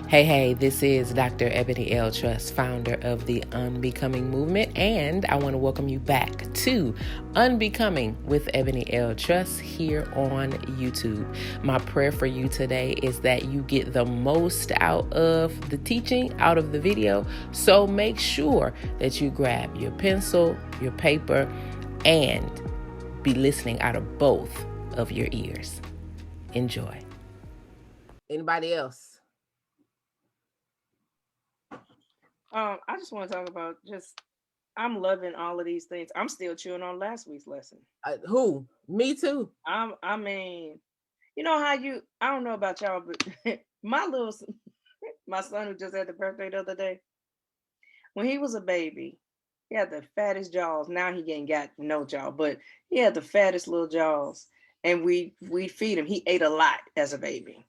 Hey, this is Dr. Eboni L. Truss, founder of the Unbecoming Movement, and I want to welcome you back to Unbecoming with Eboni L. Truss here on YouTube. My prayer for you today is that you get the most out of the teaching, out of the video, so make sure that you grab your pencil, your paper, and be listening out of both of your ears. Enjoy. Anybody else? I just want to talk about I'm loving all of these things. I'm still chewing on last week's lesson. Who? Me too. I mean, you know how I don't know about y'all, but my son who just had the birthday the other day, when he was a baby, he had the fattest jaws. Now he ain't got no jaw, but he had the fattest little jaws. And we'd feed him. He ate a lot as a baby.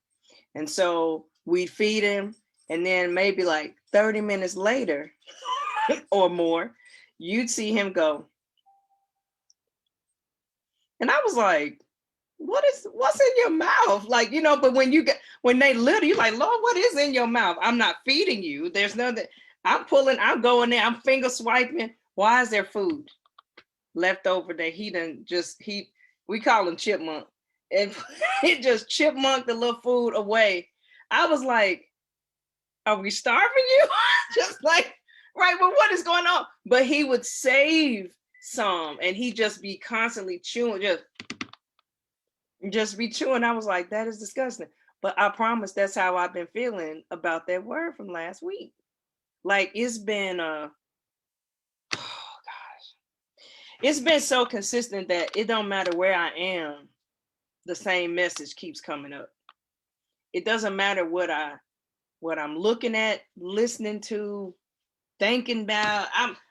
And so we'd feed him, and then maybe like 30 minutes later or more, you'd see him go. And I was like, what's in your mouth? Like, but when they little, you're like, Lord, what is in your mouth? I'm not feeding you. There's nothing. I'm going there, I'm finger swiping. Why is there food left over that we call him chipmunk. And he just chipmunked the little food away. I was like, are we starving you? Just like, right, well, what is going on? But he would save some and he just be constantly chewing, just be chewing. I was like, that is disgusting. But I promise that's how I've been feeling about that word from last week. Like it's been it's been so consistent that it don't matter where I am, the same message keeps coming up. It doesn't matter what I'm looking at, listening to, thinking about.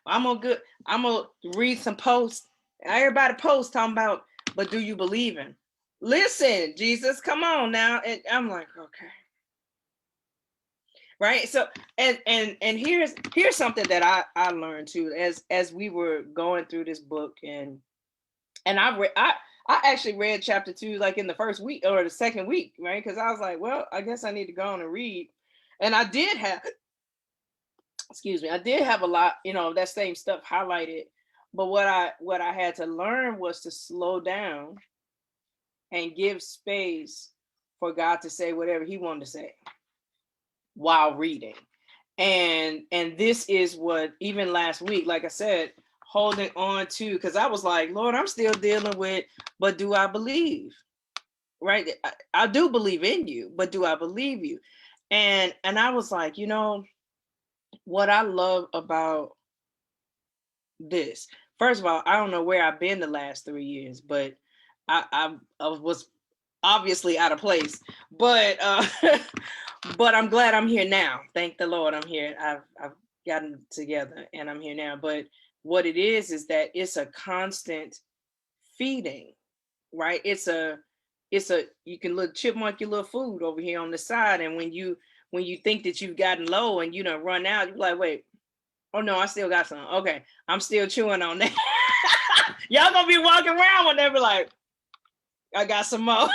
I'm gonna read some posts. Everybody posts talking about, but do you believe him? Listen, Jesus, come on now. And I'm like, okay. Right. So and here's something that I learned too as we were going through this book, and I actually read chapter 2 like in the first week or the second week, right? Because I was like, well, I guess I need to go on and read. And I did have a lot, that same stuff highlighted. But what I had to learn was to slow down and give space for God to say whatever he wanted to say while reading. And this is what, even last week, like I said, holding on to, because I was like, Lord, I'm still dealing with, but do I believe? Right? I do believe in you, but do I believe you? And I was like, what I love about this, first of all, I don't know where I've been the last 3 years, but I was obviously out of place. But but I'm glad I'm here now. Thank the Lord, I'm here. I've gotten together and I'm here now. But what it is that it's a constant feeding, right? It's a you can look chipmunk your little food over here on the side, and when you think that you've gotten low and you don't run out, you're like, wait, oh no, I still got some. Okay, I'm still chewing on that. Y'all gonna be walking around when they be like, I got some more. I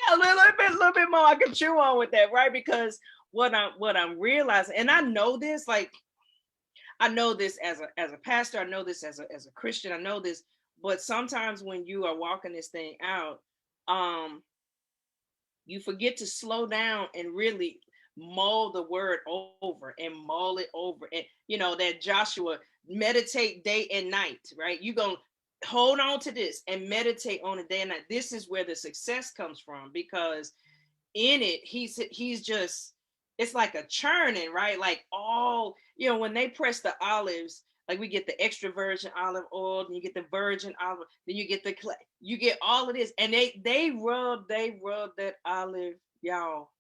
got a little bit more I can chew on with that, right? Because what I'm realizing, and I know this, like I know this as a pastor, I know this as a Christian, I know this, but sometimes when you are walking this thing out, you forget to slow down and really mull the word over and mull it over. And that Joshua, meditate day and night, right? You're gonna hold on to this and meditate on it day and night. This is where the success comes from, because in it, he's just, it's like a churning, right? Like all, when they press the olives, like we get the extra virgin olive oil, and you get the virgin olive, then you get you get all of this, and they rub that olive, y'all,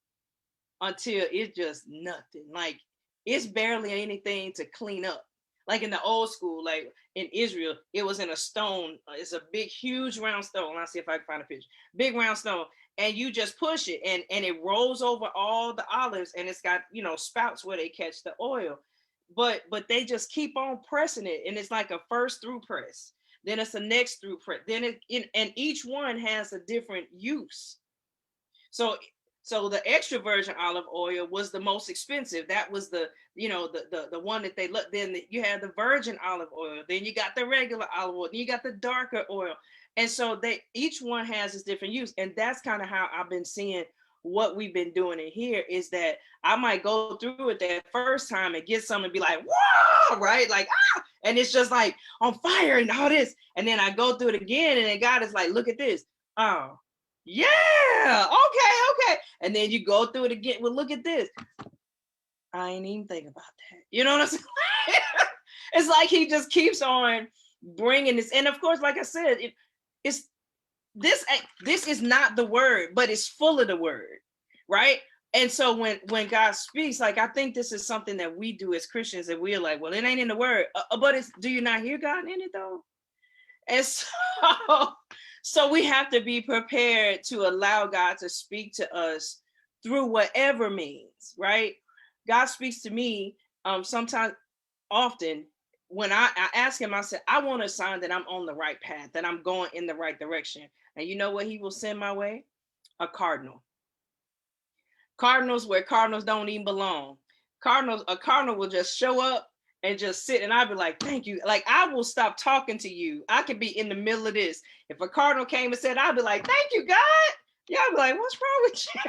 until it's just nothing. Like it's barely anything to clean up. Like in the old school, like in Israel, it was in a stone. It's a big, huge round stone. I'll see if I can find a picture. Big round stone, and you just push it, and it rolls over all the olives, and it's got spouts where they catch the oil. But they just keep on pressing it, and it's like a first through press. Then it's a next through press. Then and each one has a different use. So the extra virgin olive oil was the most expensive. That was the, the one that they look. Then you had the virgin olive oil. Then you got the regular olive oil. Then you got the darker oil. And so they each one has its different use. And that's kind of how I've been seeing what we've been doing in here, is that I might go through it that first time and get some and be like, whoa, right? Like, and it's just like on fire and all this. And then I go through it again, and then God is like, look at this. Oh, yeah, okay. And then you go through it again. Well, look at this. I ain't even think about that. You know what I'm saying? It's like he just keeps on bringing this. And of course, like I said, it's this is not the word, but it's full of the word, right? And so when God speaks, like, I think this is something that we do as Christians, and we're like, well, it ain't in the word, but it's, do you not hear God in it though? And so we have to be prepared to allow God to speak to us through whatever means, right? God speaks to me sometimes, often, when I ask him, I said, I want a sign that I'm on the right path, that I'm going in the right direction. And you know what he will send my way? A cardinal. Cardinals where cardinals don't even belong. A cardinal will just show up and just sit, and I'll be like, thank you. Like, I will stop talking to you. I could be in the middle of this. If a cardinal came and said, I'll be like, thank you, God. Yeah, I'll be like, what's wrong with you?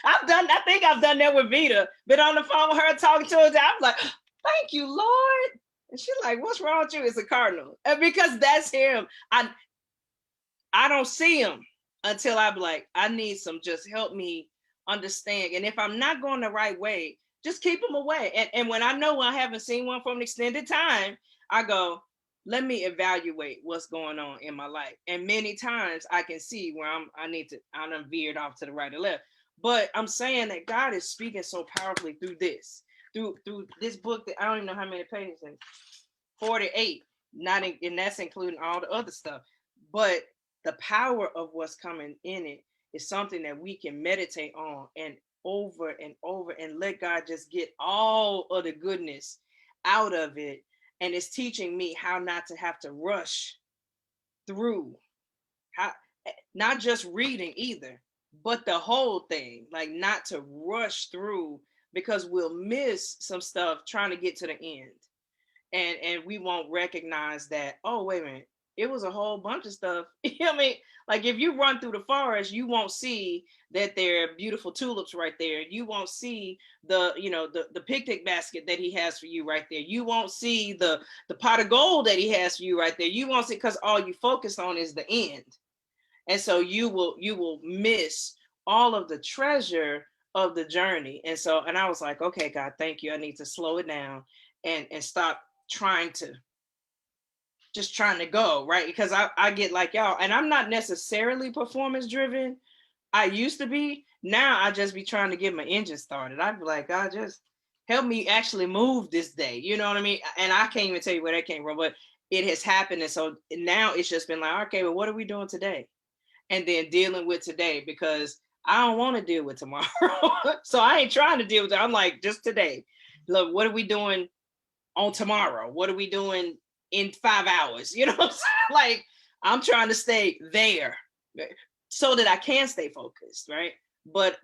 I think I've done that with Vita. Been on the phone with her talking to her. I'm like, thank you, Lord. And she's like, what's wrong with you? It's a cardinal. And because that's him. I don't see him until I be like, I need some, just help me understand. And if I'm not going the right way, just keep them away. And when I know I haven't seen one for an extended time, I go, let me evaluate what's going on in my life. And many times I can see where I done veered off to the right or left. But I'm saying that God is speaking so powerfully through this book that I don't even know how many pages, and 48, and that's including all the other stuff. But the power of what's coming in it is something that we can meditate on and over and let God just get all of the goodness out of it. And it's teaching me how not to have to rush through, how, not just reading either, but the whole thing, like not to rush through, because we'll miss some stuff trying to get to the end. And we won't recognize that, oh, wait a minute, it was a whole bunch of stuff. You know what I mean? Like, if you run through the forest, you won't see that there are beautiful tulips right there. You won't see the picnic basket that he has for you right there. You won't see the pot of gold that he has for you right there. You won't see, because all you focus on is the end. And so you will miss all of the treasure of the journey. And I was like, okay, God, thank you. I need to slow it down and stop trying to go, right? Because I get like y'all, and I'm not necessarily performance driven. I used to be. Now I just be trying to get my engine started. I'd be like, God, just help me actually move this day. You know what I mean? And I can't even tell you where that came from, but it has happened. And so now it's just been like, okay, well, what are we doing today? And then dealing with today, because I don't want to deal with tomorrow. So I ain't trying to deal with it. I'm like, just today. Look, what are we doing on tomorrow? What are we doing in 5 hours? You know what I'm saying? Like, I'm trying to stay there so that I can stay focused, right? But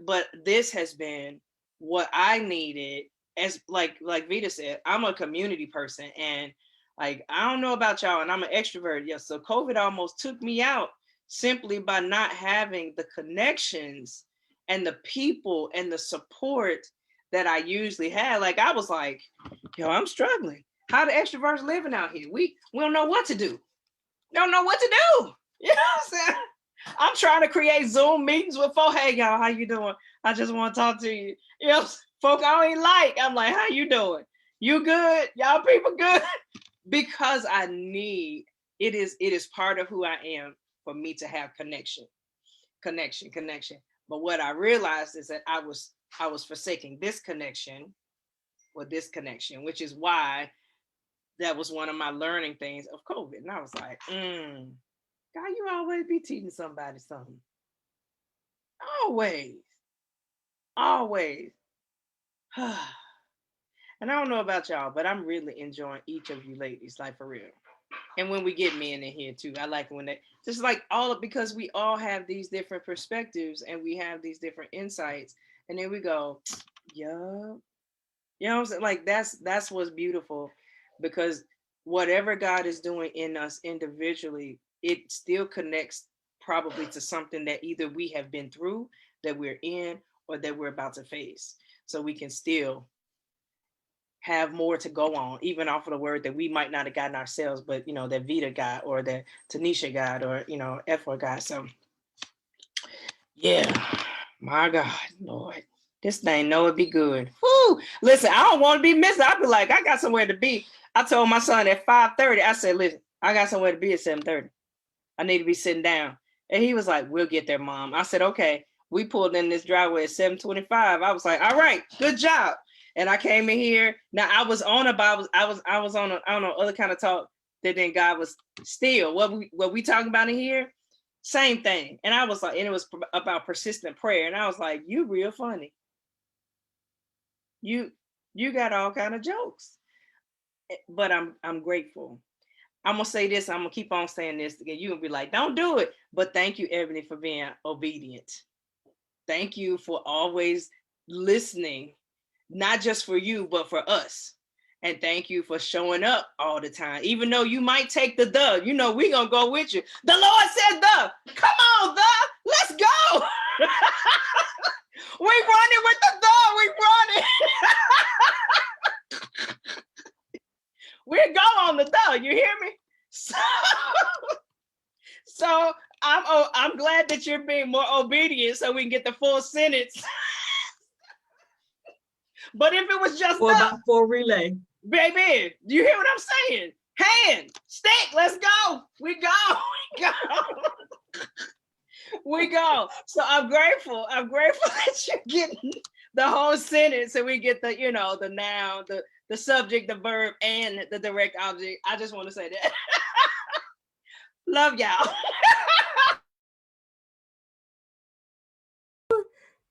this has been what I needed. As like Vita said, I'm a community person, and like, I don't know about y'all, and I'm an extrovert. Yeah, so COVID almost took me out, simply by not having the connections and the people and the support that I usually had. Like, I was like, yo, I'm struggling. How the extroverts living out here? We don't know what to do. Don't know what to do. You know what I'm saying? I'm trying to create Zoom meetings with folks. Hey, y'all, how you doing? I just want to talk to you. You know, folk I don't even like. I'm like, how you doing? You good? Y'all people good? Because I need, it is part of who I am, for me to have connection. But what I realized is that I was forsaking this connection with this connection, which is why that was one of my learning things of COVID. And I was like, God, you always be teaching somebody something. Always. Always. And I don't know about y'all, but I'm really enjoying each of you ladies, like, for real. And when we get men in here too, I like when they just like all of, because we all have these different perspectives and we have these different insights, and then we go, yeah, you know what I'm saying? Like that's what's beautiful, because whatever God is doing in us individually, it still connects probably to something that either we have been through, that we're in, or that we're about to face. So we can still have more to go on, even off of the word that we might not have gotten ourselves, but you know, that Vita got, or that Tanisha got, or you know, F4 got. So yeah, my God, Lord, this thing know it be good. Whoo! Listen, I don't want to be missing. I be like, I got somewhere to be. I told my son at 5:30, I said, listen, I got somewhere to be at 7:30. I need to be sitting down. And he was like, we'll get there, Mom. I said, okay. We pulled in this driveway at 7:25. I was like, all right, good job. And I came in here. Now I was on a Bible. I was on a, I don't know, other kind of talk that then God was still what we talking about in here. Same thing. And I was like, and it was about persistent prayer. And I was like, you real funny. You got all kind of jokes. But I'm grateful. I'm gonna say this. I'm gonna keep on saying this again. You're gonna be like, don't do it. But thank you, Eboni, for being obedient. Thank you for always listening, not just for you, but for us. And thank you for showing up all the time. Even though you might take the, you know, we gonna go with you. The Lord said come on, let's go. We running with the, we running. We're go on the you hear me? So I'm glad that you're being more obedient so we can get the full sentence. But if it was just 4x4 relay, baby, do you hear what I'm saying? Hand, stick, let's go. We go. We go. So I'm grateful. that you're getting the whole sentence, and we get the, you know, the noun, the subject, the verb, and the direct object. I just want to say that. Love y'all.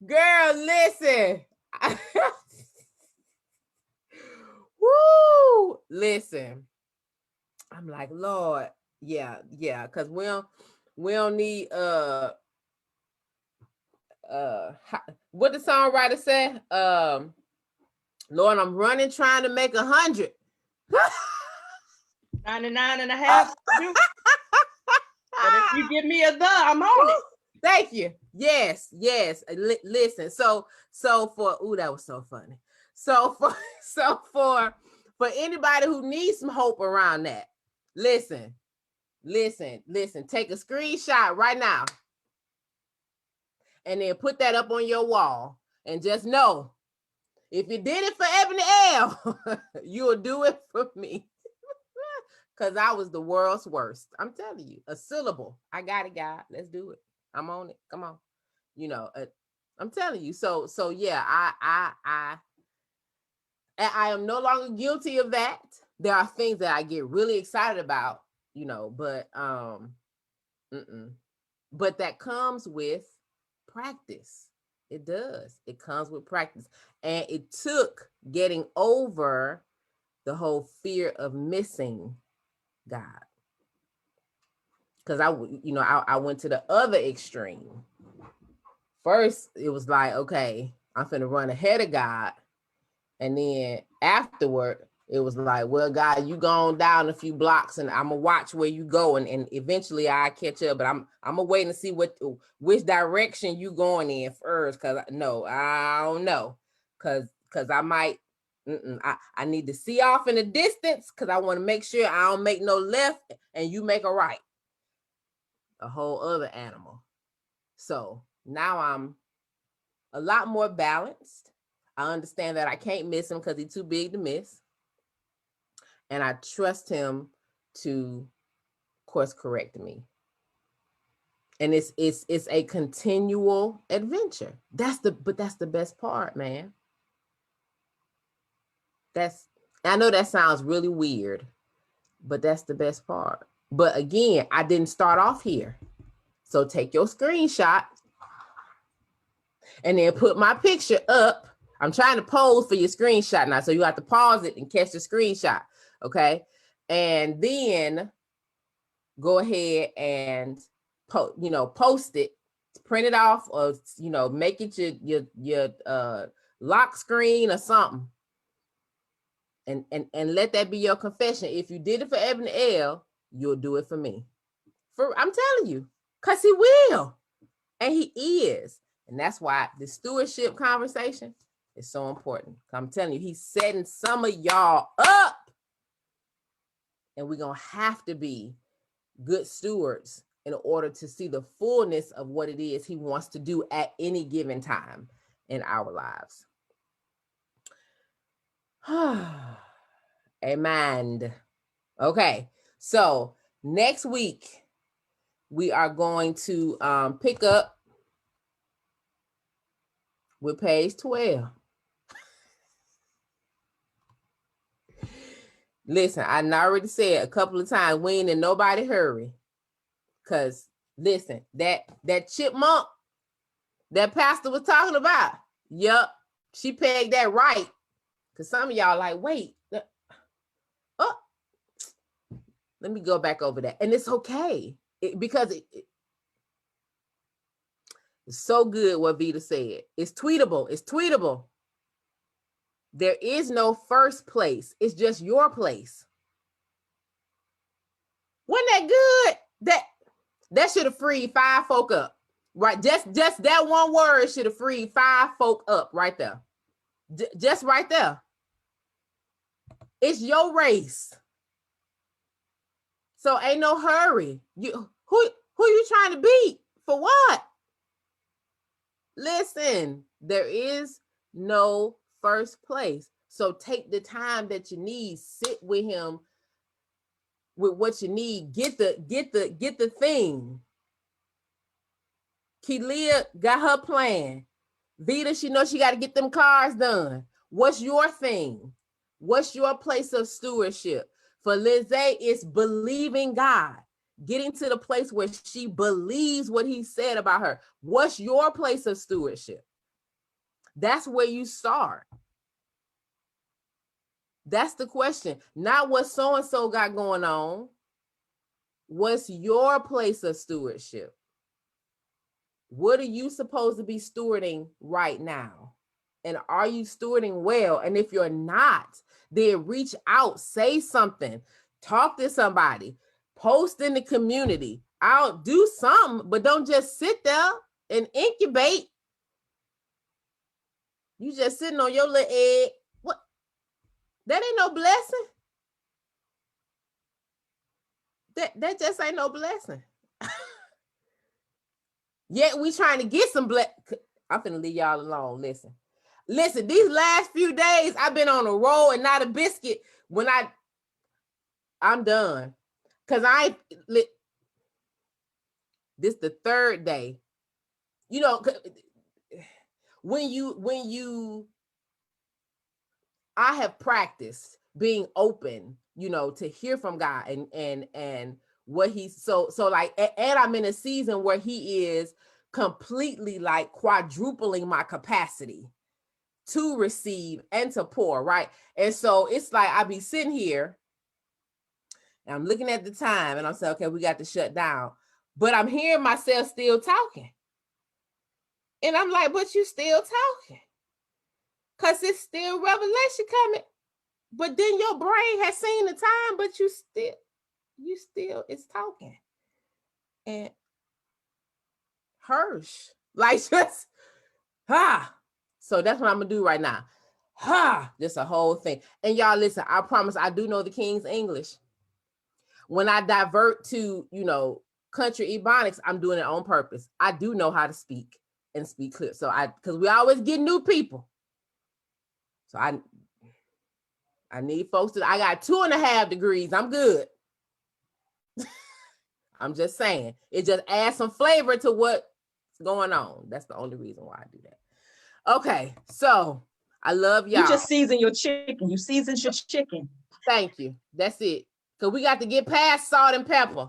Girl, listen. Woo! Listen. I'm like, Lord, yeah, because we don't need what the songwriter said? Lord, I'm running trying to make 100. 99 and a half. But if you give me I'm on it. Thank you. Yes. Listen. So for, that was so funny. So for anybody who needs some hope around that, listen. Take a screenshot right now, and then put that up on your wall, and just know, if you did it for Eboni L, you'll do it for me. Because I was the world's worst. I'm telling you, a syllable. I got it, God. Let's do it. I'm on it. Come on. You know, I'm telling you. So yeah, I am no longer guilty of that. There are things that I get really excited about, you know, but but that comes with practice. It does. It comes with practice. And it took getting over the whole fear of missing God. Because I went to the other extreme. First, it was like, okay, I'm finna run ahead of God. And then afterward, it was like, well, God, you gone down a few blocks, and I'm gonna watch where you go, and eventually I catch up. But I'm gonna wait and see which direction you going in first, cause no, I don't know, cause I might, I need to see off in the distance, cause I want to make sure I don't make no left and you make a right. A whole other animal. So now I'm a lot more balanced. I understand that I can't miss him because he's too big to miss. And I trust him to course correct me. And it's a continual adventure. That's the best part, man. I know that sounds really weird, but that's the best part. But again, I didn't start off here. So take your screenshot and then put my picture up. I'm trying to pose for your screenshot now, so you have to pause it and catch the screenshot, okay? and then go ahead and post it, print it off, or make it your lock screen or something, and let that be your confession. If you did it for Eboni L, you'll do it for me. I'm telling you, because he will, and he is. And that's why the stewardship conversation is so important. I'm telling you, he's setting some of y'all up, and we're gonna have to be good stewards in order to see the fullness of what it is he wants to do at any given time in our lives. Amen. Okay, so next week we are going to pick up with page 12. Listen, I already said a couple of times, we ain't in nobody hurry. Because listen, that chipmunk that pastor was talking about, yep, she pegged that right. Because some of y'all like, wait, let me go back over that. And it's okay. Because it's so good what Vita said. It's tweetable. It's tweetable. There is no first place. It's just your place. Wasn't that good? That should have freed 5 folk up. Right? Just that one word should have freed 5 folk up right there. Just right there. It's your race. So ain't no hurry. Who you trying to beat? For what? Listen, there is no first place. So take the time that you need, sit with him with what you need, get the thing. Kelia got her plan. Vita, she knows she got to get them cars done. What's your thing? What's your place of stewardship? For Lizzie, it's believing God, getting to the place where she believes what he said about her. What's your place of stewardship? That's where you start. That's the question. Not what so-and-so got going on. What's your place of stewardship? What are you supposed to be stewarding right now? And are you stewarding well? And if you're not, then reach out, say something, talk to somebody, post in the community. I'll do something, but don't just sit there and incubate. You just sitting on your little egg. What? That ain't no blessing. That just ain't no blessing. Yet we trying to get some I'm finna leave y'all alone. Listen, these last few days, I've been on a roll and not a biscuit. I'm done. Cause this the third day. You know, I have practiced being open, to hear from God and what he's so like, and I'm in a season where he is completely like quadrupling my capacity to receive and to pour, right? And so it's like I be sitting here and I'm looking at the time and I'm saying, okay, we got to shut down. But I'm hearing myself still talking. And I'm like, but you still talking. Because it's still revelation coming. But then your brain has seen the time, but you still it's talking. And Hirsch, like just, So that's what I'm going to do right now. Just a whole thing. And y'all listen, I promise I do know the King's English. When I divert to, country ebonics, I'm doing it on purpose. I do know how to speak and speak clear. So because we always get new people. So I need folks I got 2.5 degrees. I'm good. I'm just saying. It just adds some flavor to what's going on. That's the only reason why I do that. Okay, so I love y'all. You just season your chicken. You seasoned your chicken. Thank you. That's it. Because we got to get past salt and pepper.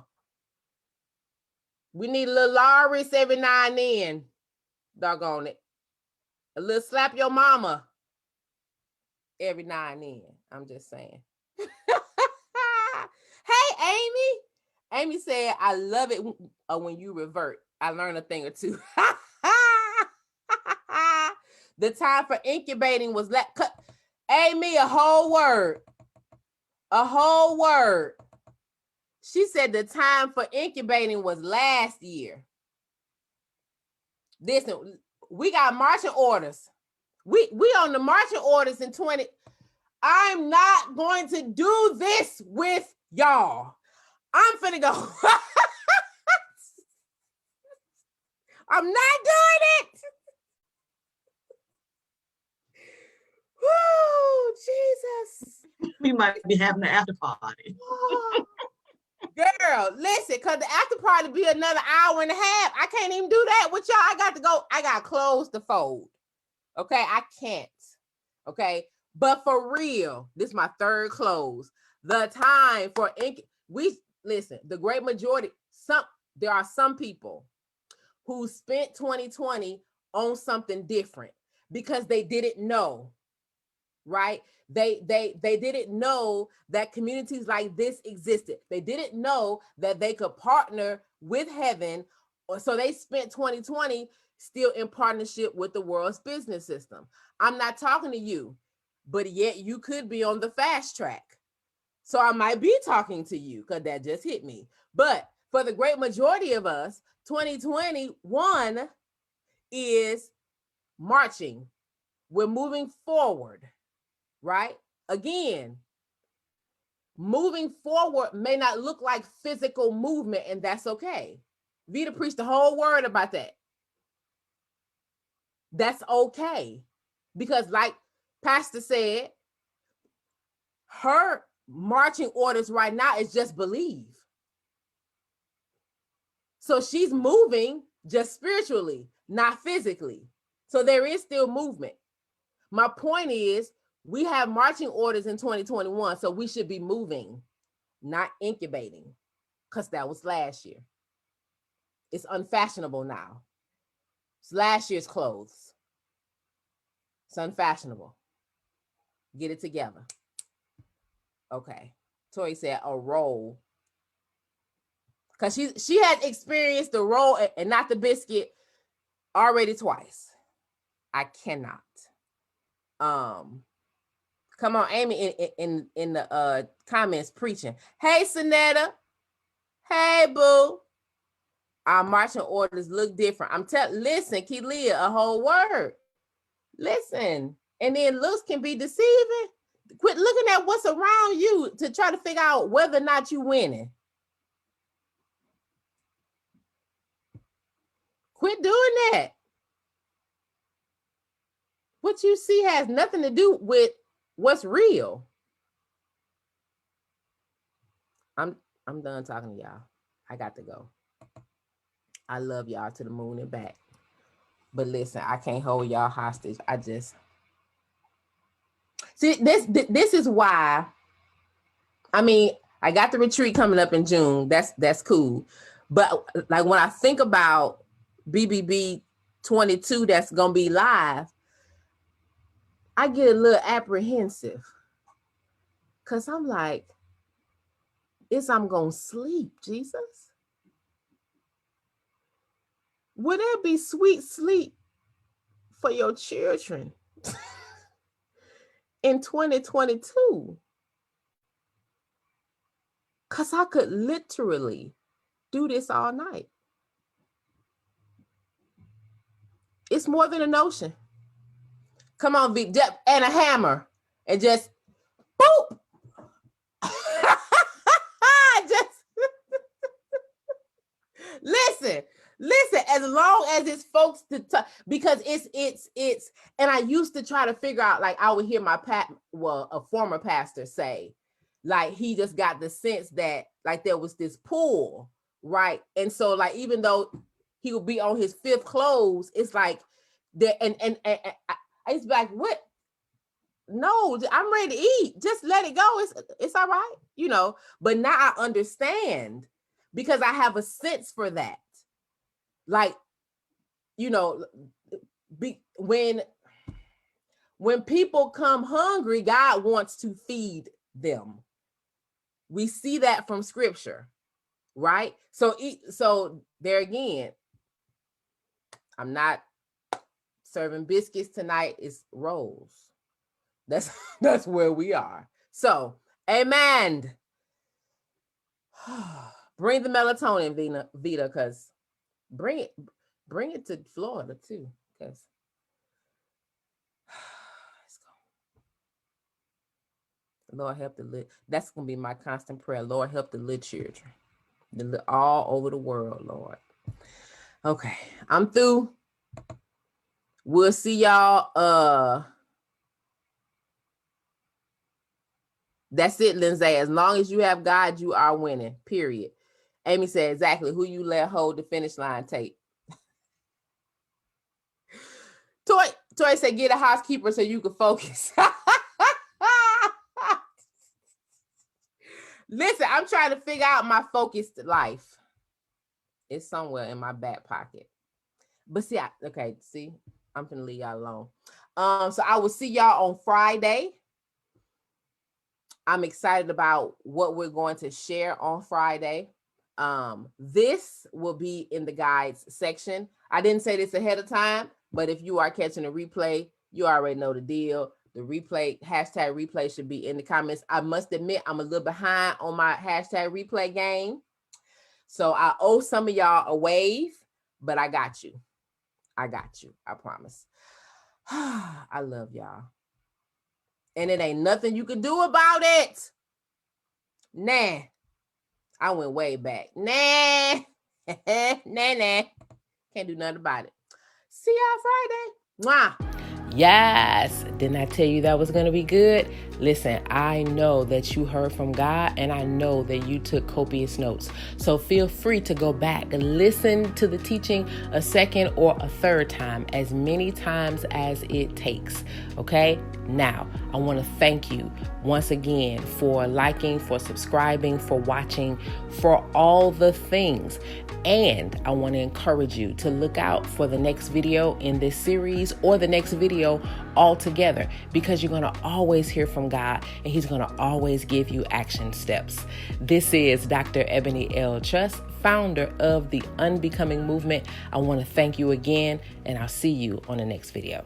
We need a little Laris every now and then. Doggone it. A little slap your mama every now and then. I'm just saying. Amy? Amy said, I love it when you revert. I learned a thing or two. The time for incubating was Amy, a whole word. A whole word. She said the time for incubating was last year. Listen, we got marching orders. We on the marching orders in 20. I'm not going to do this with y'all. I'm finna go. I'm not doing it. Woo, Jesus. We might be having an after party. Girl, listen, because the after party be another hour and a half. I can't even do that with y'all. I got to go. I got clothes to fold. Okay, I can't. Okay, but for real, this is my third close. The time for listen, the great majority, there are some people who spent 2020 on something different because they didn't know, right? They didn't know that communities like this existed. They didn't know that they could partner with heaven. So they spent 2020 still in partnership with the world's business system. I'm not talking to you, but yet you could be on the fast track. So I might be talking to you because that just hit me. But for the great majority of us, 2021 is marching. We're moving forward, right? Again, moving forward may not look like physical movement, and that's okay. Vita preached the whole word about that. That's okay. Because like Pastor said, her marching orders right now is just believe. So she's moving just spiritually, not physically. So there is still movement. My point is, we have marching orders in 2021, so we should be moving, not incubating, because that was last year. It's unfashionable now. It's last year's clothes. It's unfashionable. Get it together. Okay. Tori said a roll. Because she had experienced the roll and not the biscuit already twice. I cannot. Come on, Amy in the comments preaching. Hey, Sonetta. Hey, boo. Our marching orders look different. Listen, Kelia, a whole word. Listen. And then looks can be deceiving. Quit looking at what's around you to try to figure out whether or not you're winning. Quit doing that. What you see has nothing to do with what's real. I'm done talking to y'all. I got to go. I love y'all to the moon and back. But listen, I can't hold y'all hostage. I just see this is why. I mean, I got the retreat coming up in June. That's cool. But like when I think about BBB 22 that's gonna be live, I get a little apprehensive. Cause I'm like, I'm gonna sleep, Jesus? Will there be sweet sleep for your children in 2022? Cause I could literally do this all night. It's more than a notion. Come on, V, and a hammer, and just boop. Just listen. As long as it's folks to talk, because it's. And I used to try to figure out, like I would hear a former pastor say, like he just got the sense that like there was this pull, right? And so like even though he would be on his fifth close, it's like there and I used to be like, what? No, I'm ready to eat. Just let it go. It's all right, you know. But now I understand because I have a sense for that. Like, you know, when people come hungry, God wants to feed them. We see that from scripture, right? So there again, I'm not serving biscuits tonight. It's rolls. That's where we are. So, amen. Bring the melatonin, Vita, because bring it to Florida too, because let's go. Lord help the little. That's gonna be my constant prayer. Lord help the little children, all over the world, Lord. Okay, I'm through. We'll see y'all. That's it, Lindsay. As long as you have God, you are winning. Period. Amy said exactly who you let hold the finish line tape. Toy said get a housekeeper so you can focus. Listen, I'm trying to figure out my focused life. It's somewhere in my back pocket. But see, I'm gonna leave y'all alone. So I will see y'all on Friday. I'm excited about what we're going to share on Friday. This will be in the guides section. I didn't say this ahead of time, but if you are catching a replay, you already know the deal. The replay, hashtag replay should be in the comments. I must admit, I'm a little behind on my hashtag replay game. So I owe some of y'all a wave, but I got you. I promise. I love y'all. And it ain't nothing you can do about it. Nah. I went way back. Nah. Nah. Can't do nothing about it. See y'all Friday. Mwah. Yes. Didn't I tell you that was going to be good? Listen, I know that you heard from God, and I know that you took copious notes. So feel free to go back and listen to the teaching a second or a third time, as many times as it takes. Okay? Now, I want to thank you once again for liking, for subscribing, for watching, for all the things. And I want to encourage you to look out for the next video in this series or the next video altogether, because you're going to always hear from God, and he's going to always give you action steps. This is Dr. Eboni L. Truss, founder of the Unbecoming Movement. I want to thank you again, and I'll see you on the next video.